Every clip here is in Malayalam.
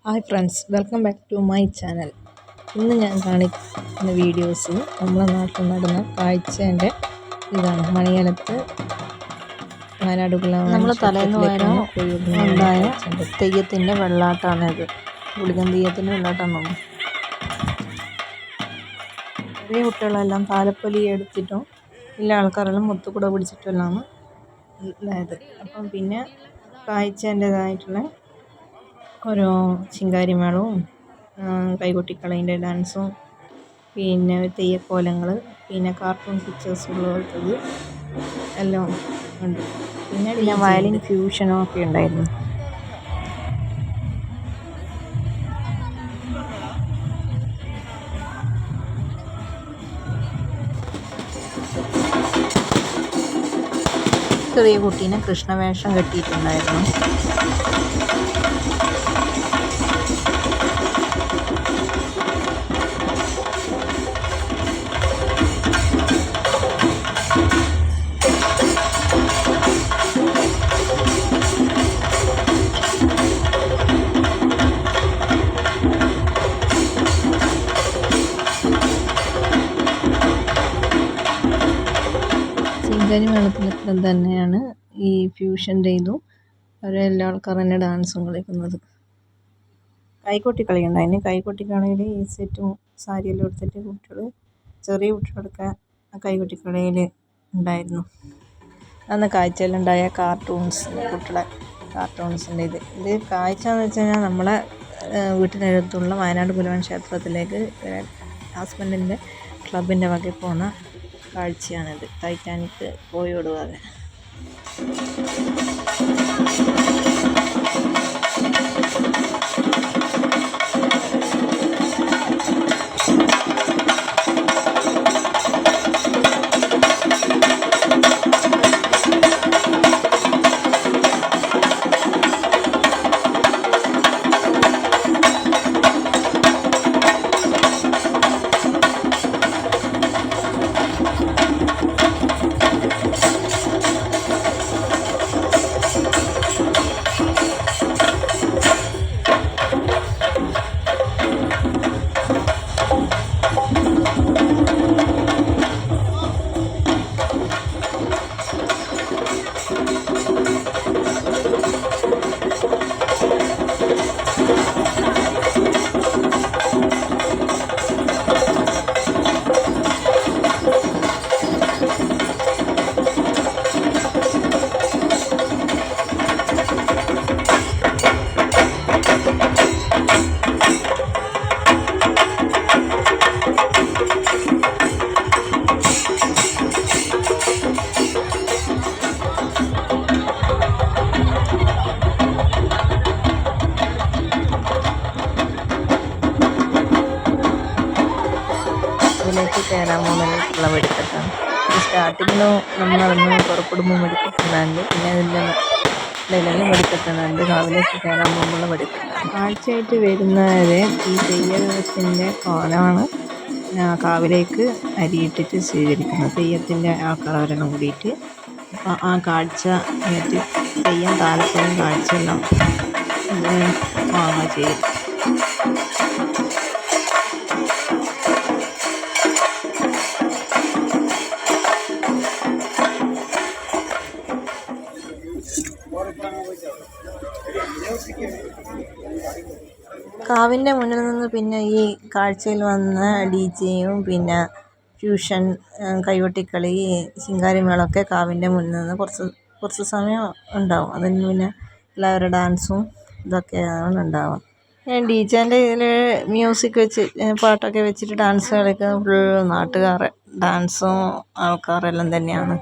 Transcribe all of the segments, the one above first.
Hi friends, welcome back to my channel. ഇന്ന് ഞാൻ കാണിക്കുന്ന വീഡിയോസ് നമ്മുടെ നാട്ടിൽ നടന്ന കാഴ്ചേൻ്റെ ഇതാണ്. മണിയലത്ത് വയനാട് നമ്മൾ തലേന്ന് വരാൻ ഉണ്ടായ തെയ്യത്തിൻ്റെ വെള്ളാട്ടമാണിത്. ഗുളികൻ തെയ്യത്തിൻ്റെ വെള്ളാട്ടമാണ്. ചെറിയ കുട്ടികളെല്ലാം താലപ്പൊലി എടുത്തിട്ടും എല്ലാ ആൾക്കാരെല്ലാം മുത്തുകുട പിടിച്ചിട്ടെല്ലാം ഇതായത്. അപ്പം പിന്നെ കാഴ്ചേൻ്റെതായിട്ടുള്ള ഓരോ ചിങ്കാരിമേളവും കൈകൊട്ടിക്കളീൻ്റെ ഡാൻസും പിന്നെ തെയ്യക്കോലങ്ങൾ, പിന്നെ കാർട്ടൂൺ പിക്ചേഴ്സ് ഉള്ളത് എല്ലാം ഉണ്ട്. പിന്നെ വയലിൻ ഫ്യൂഷനും ഒക്കെ ഉണ്ടായിരുന്നു. ചെറിയ കുട്ടീനെ കൃഷ്ണവേഷം കെട്ടിയിട്ടുണ്ടായിരുന്നു. ചിങ്കാരി മേളത്തിലൊക്കെ തന്നെയാണ് ഈ ഫ്യൂഷൻ്റെ ഇതും അവരെല്ലാ ആൾക്കാർ തന്നെ ഡാൻസും കളിക്കുന്നത്. കൈകൊട്ടിക്കളി ഉണ്ടായിരുന്നു. കൈകൊട്ടിക്കളിയിൽ ഈ സെറ്റും സാരിയെല്ലാം എടുത്തിട്ട് കുട്ടികൾ, ചെറിയ കുട്ടികളൊക്കെ കൈകൊട്ടിക്കളിയിൽ ഉണ്ടായിരുന്നു. അന്ന് കാഴ്ചയിലുണ്ടായ കാർട്ടൂൺസ്, കുട്ടികളെ കാർട്ടൂൺസിൻ്റെ ഇത് കാഴ്ച എന്ന് വെച്ച് കഴിഞ്ഞാൽ നമ്മളെ വീട്ടിനടുത്തുള്ള വയനാട് പുലവൻ ക്ഷേത്രത്തിലേക്ക് ഹസ്ബൻഡിൻ്റെ ക്ലബിൻ്റെ വകയിൽ പോകുന്ന കാഴ്ചയാണിത്. ടൈറ്റാനിക് പോയോടുവാതെ. ഇതിലേക്ക് കയറാൻ പോകുന്നതിനുള്ള വെടിക്കെട്ടാണ്. സ്റ്റാർട്ടിങ്ങിലും നമ്മളന്ന് പുറപ്പെടുമ്പോൾ വെടിക്കെട്ടുന്നുണ്ട്. പിന്നെ അതിൻ്റെ ഇടയിലെല്ലാം വെടിക്കെട്ടുന്നുണ്ട്. കാവിലേക്ക് കയറാൻ പോകുമ്പോഴുള്ള വെടിക്കെട്ടാണ്. കാഴ്ചയായിട്ട് വരുന്നവരെ ഈ തെയ്യത്തിൻ്റെ കോലമാണ് കാവിലേക്ക് അരിയിട്ടിട്ട് സ്വീകരിക്കുന്നത്. തെയ്യത്തിൻ്റെ ആൾക്കാരെല്ലാം കൂടിയിട്ട് ആ കാഴ്ച എന്നിട്ട് തെയ്യം താലപ്പൊലിയും കാഴ്ചയെല്ലാം വാങ്ങുക ചെയ്യും. കാവിൻ്റെ മുന്നിൽ നിന്ന് പിന്നെ ഈ കാഴ്ചയിൽ വന്ന DJയും പിന്നെ ഫ്യൂഷൻ, കൈകൊട്ടിക്കളി, ശിങ്കാരിമേളമൊക്കെ കാവിൻ്റെ മുന്നിൽ നിന്ന് കുറച്ച് സമയം ഉണ്ടാവും. അതിന് പിന്നെ എല്ലാവരുടെ ഡാൻസും ഇതൊക്കെയാണ് ഉണ്ടാവുക. DJൻ്റെ ഇതിൽ മ്യൂസിക് വെച്ച് പാട്ടൊക്കെ വെച്ചിട്ട് ഡാൻസ് കളിക്കുന്ന ഫുൾ നാട്ടുകാരെ ഡാൻസും ആൾക്കാരെല്ലാം തന്നെയാണ്.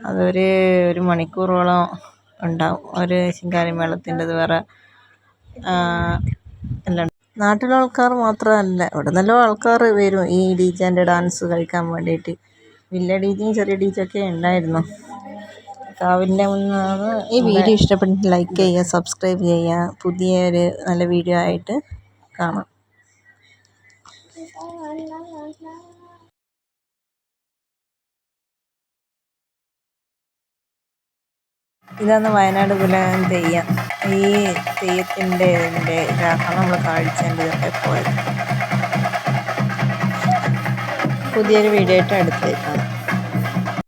അതൊരു മണിക്കൂറോളം ഉണ്ടാവും. ഒരു ശിങ്കാരിമേളത്തിൻ്റെത് വേറെ എല്ലാം. നാട്ടിലെ ആൾക്കാർ മാത്രമല്ല, ഇവിടെ നല്ല ആൾക്കാർ വരും ഈ DJൻ്റെ ഡാൻസ് കളിക്കാൻ വേണ്ടിയിട്ട്. വലിയ DJയും ചെറിയ DJ ഒക്കെ ഉണ്ടായിരുന്നു കാവിൻ്റെ മുന്നാണ്. ഈ വീഡിയോ ഇഷ്ടപ്പെട്ടിട്ട് ലൈക്ക് ചെയ്യുക, സബ്സ്ക്രൈബ് ചെയ്യുക. പുതിയൊരു നല്ല വീഡിയോ ആയിട്ട് കാണാം. ഇതാണ് വയനാട് കുലം തെയ്യം. ഈ തെയ്യത്തിൻ്റെ ഇതാക്കണം നമ്മൾ കാഴ്ചേൻ്റെ ഇതൊക്കെ പോയത്. പുതിയൊരു വീഡിയോ ആയിട്ട് അടുത്തേക്കാണ്.